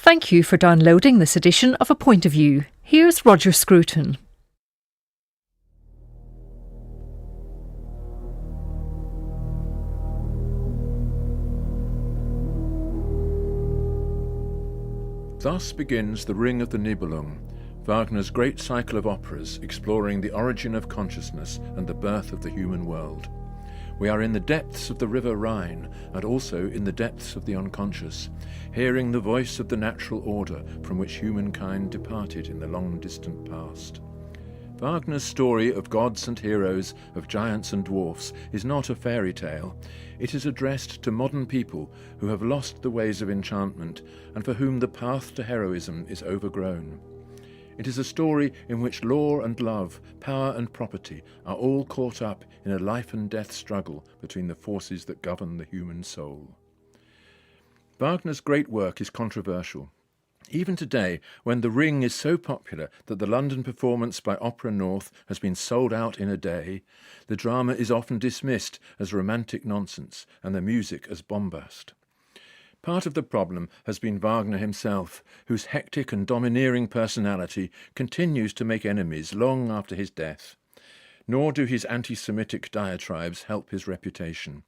Thank you for downloading this edition of A Point of View. Here's Roger Scruton. Thus begins The Ring of the Nibelung, Wagner's great cycle of operas exploring the origin of consciousness and the birth of the human world. We are in the depths of the River Rhine and also in the depths of the unconscious, hearing the voice of the natural order from which humankind departed in the long-distant past. Wagner's story of gods and heroes, of giants and dwarfs, is not a fairy tale. It is addressed to modern people who have lost the ways of enchantment and for whom the path to heroism is overgrown. It is a story in which law and love, power and property are all caught up in a life and death struggle between the forces that govern the human soul. Wagner's great work is controversial. Even today, when The Ring is so popular that the London performance by Opera North has been sold out in a day, the drama is often dismissed as romantic nonsense and the music as bombast. Part of the problem has been Wagner himself, whose hectic and domineering personality continues to make enemies long after his death. Nor do his anti-Semitic diatribes help his reputation.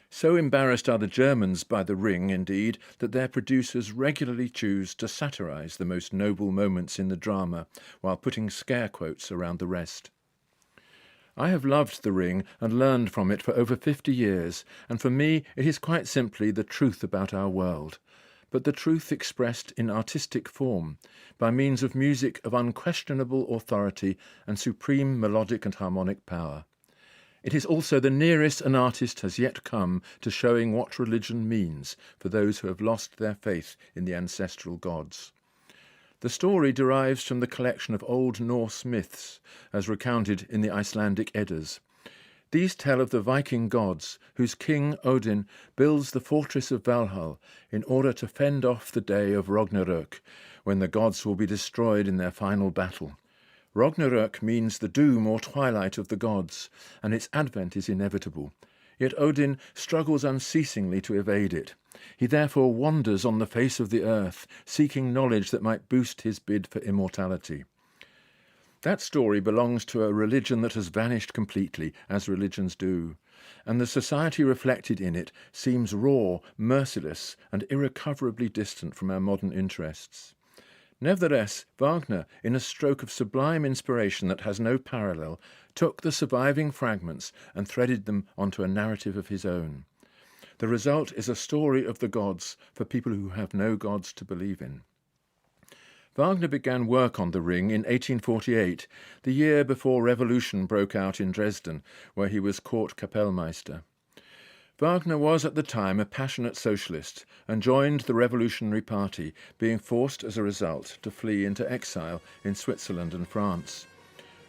So embarrassed are the Germans by The Ring, indeed, that their producers regularly choose to satirize the most noble moments in the drama, while putting scare quotes around the rest. I have loved The Ring and learned from it for over 50 years, and for me it is quite simply the truth about our world, but the truth expressed in artistic form, by means of music of unquestionable authority and supreme melodic and harmonic power. It is also the nearest an artist has yet come to showing what religion means for those who have lost their faith in the ancestral gods. The story derives from the collection of Old Norse myths, as recounted in the Icelandic Eddas. These tell of the Viking gods, whose king Odin builds the fortress of Valhall in order to fend off the day of Ragnarök, when the gods will be destroyed in their final battle. Ragnarök means the doom or twilight of the gods, and its advent is inevitable. Yet Odin struggles unceasingly to evade it. He therefore wanders on the face of the earth, seeking knowledge that might boost his bid for immortality. That story belongs to a religion that has vanished completely, as religions do, and the society reflected in it seems raw, merciless, and irrecoverably distant from our modern interests. Nevertheless, Wagner, in a stroke of sublime inspiration that has no parallel, took the surviving fragments and threaded them onto a narrative of his own. The result is a story of the gods for people who have no gods to believe in. Wagner began work on The Ring in 1848, the year before revolution broke out in Dresden, where he was court Kapellmeister. Wagner was at the time a passionate socialist and joined the Revolutionary Party, being forced as a result to flee into exile in Switzerland and France.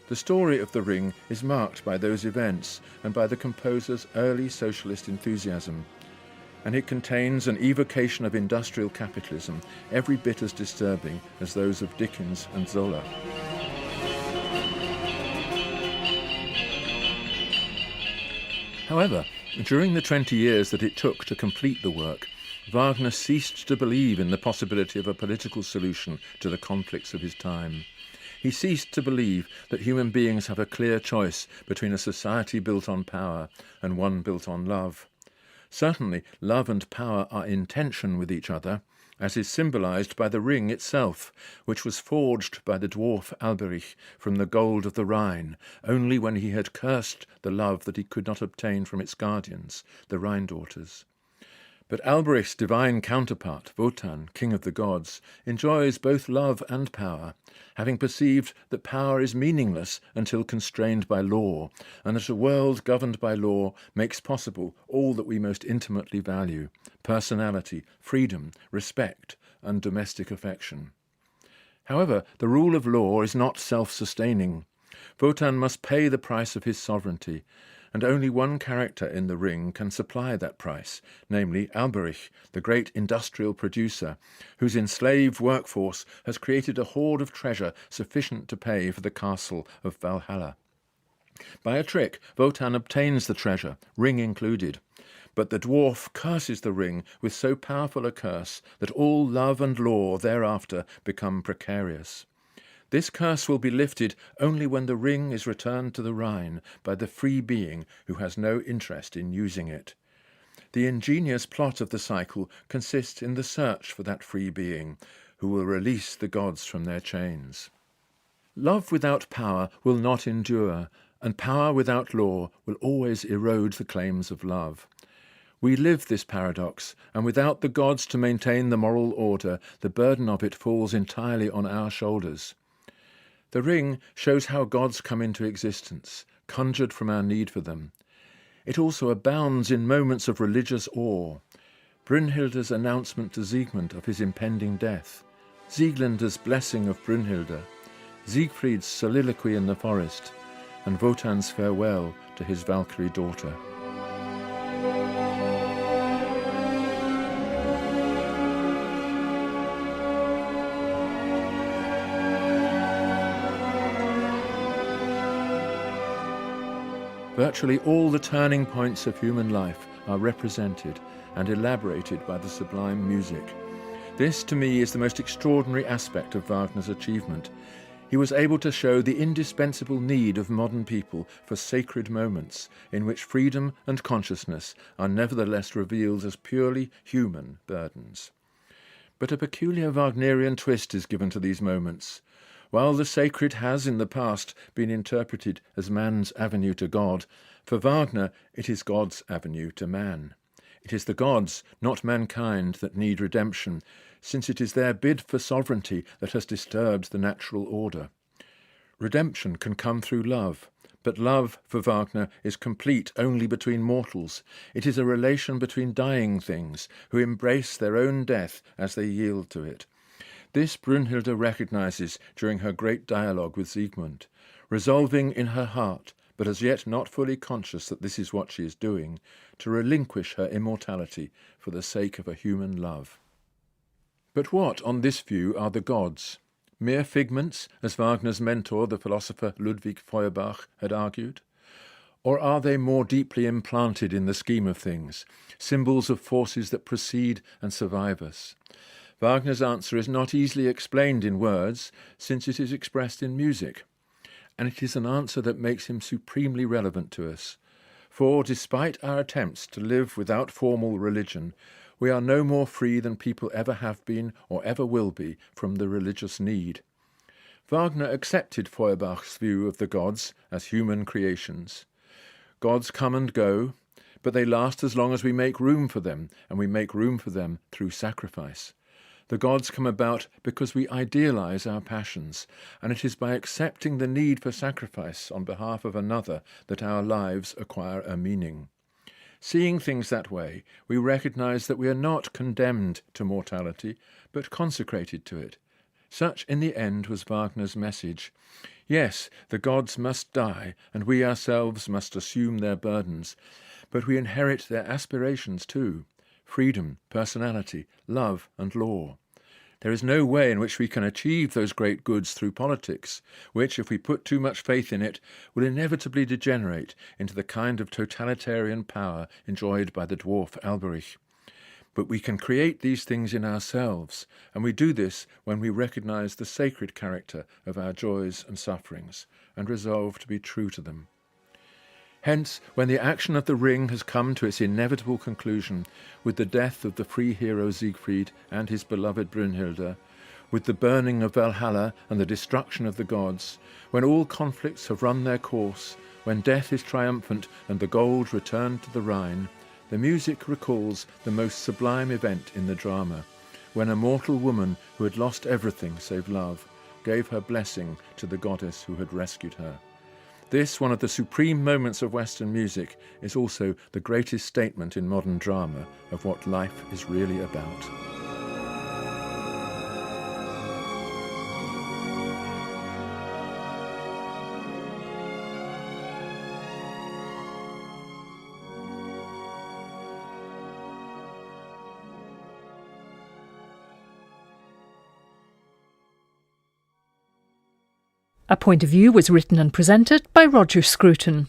The story of The Ring is marked by those events and by the composer's early socialist enthusiasm, and it contains an evocation of industrial capitalism every bit as disturbing as those of Dickens and Zola. However, during the 20 years that it took to complete the work, Wagner ceased to believe in the possibility of a political solution to the conflicts of his time. He ceased to believe that human beings have a clear choice between a society built on power and one built on love. Certainly, love and power are in tension with each other, as is symbolized by the ring itself, which was forged by the dwarf Alberich from the gold of the Rhine, only when he had cursed the love that he could not obtain from its guardians, the Rhine daughters. But Alberich's divine counterpart, Wotan, king of the gods, enjoys both love and power, having perceived that power is meaningless until constrained by law, and that a world governed by law makes possible all that we most intimately value: personality, freedom, respect, and domestic affection. However, the rule of law is not self-sustaining. Wotan must pay the price of his sovereignty, and only one character in The Ring can supply that price, namely Alberich, the great industrial producer, whose enslaved workforce has created a hoard of treasure sufficient to pay for the castle of Valhalla. By a trick, Wotan obtains the treasure, ring included, But the dwarf curses the ring with so powerful a curse that all love and law thereafter become precarious. This curse will be lifted only when the ring is returned to the Rhine by the free being who has no interest in using it. The ingenious plot of the cycle consists in the search for that free being who will release the gods from their chains. Love without power will not endure, and power without law will always erode the claims of love. We live this paradox, and without the gods to maintain the moral order, the burden of it falls entirely on our shoulders. The ring shows how gods come into existence, conjured from our need for them. It also abounds in moments of religious awe. Brünnhilde's announcement to Siegmund of his impending death, Sieglinde's blessing of Brünnhilde, Siegfried's soliloquy in the forest, and Wotan's farewell to his Valkyrie daughter. Virtually all the turning points of human life are represented and elaborated by the sublime music. This, to me, is the most extraordinary aspect of Wagner's achievement. He was able to show the indispensable need of modern people for sacred moments in which freedom and consciousness are nevertheless revealed as purely human burdens. But a peculiar Wagnerian twist is given to these moments. While the sacred has in the past been interpreted as man's avenue to God, for Wagner it is God's avenue to man. It is the gods, not mankind, that need redemption, since it is their bid for sovereignty that has disturbed the natural order. Redemption can come through love, but love, for Wagner, is complete only between mortals. It is a relation between dying things, who embrace their own death as they yield to it. This Brünnhilde recognizes during her great dialogue with Siegmund, resolving in her heart, but as yet not fully conscious that this is what she is doing, to relinquish her immortality for the sake of a human love. But what, on this view, are the gods? Mere figments, as Wagner's mentor, the philosopher Ludwig Feuerbach, had argued? Or are they more deeply implanted in the scheme of things, symbols of forces that precede and survive us? Wagner's answer is not easily explained in words, since it is expressed in music. And it is an answer that makes him supremely relevant to us. For, despite our attempts to live without formal religion, we are no more free than people ever have been or ever will be from the religious need. Wagner accepted Feuerbach's view of the gods as human creations. Gods come and go, but they last as long as we make room for them, and we make room for them through sacrifice. The gods come about because we idealize our passions, and it is by accepting the need for sacrifice on behalf of another that our lives acquire a meaning. Seeing things that way, we recognize that we are not condemned to mortality, but consecrated to it. Such, in the end, was Wagner's message. Yes, the gods must die, and we ourselves must assume their burdens, but we inherit their aspirations too. Freedom, personality, love and law. There is no way in which we can achieve those great goods through politics, which, if we put too much faith in it, will inevitably degenerate into the kind of totalitarian power enjoyed by the dwarf Alberich. But we can create these things in ourselves, and we do this when we recognize the sacred character of our joys and sufferings, and resolve to be true to them. Hence, when the action of the ring has come to its inevitable conclusion, with the death of the free hero Siegfried and his beloved Brünnhilde, with the burning of Valhalla and the destruction of the gods, when all conflicts have run their course, when death is triumphant and the gold returned to the Rhine, the music recalls the most sublime event in the drama, when a mortal woman who had lost everything save love gave her blessing to the goddess who had rescued her. This, one of the supreme moments of Western music, is also the greatest statement in modern drama of what life is really about. A Point of View was written and presented by Roger Scruton.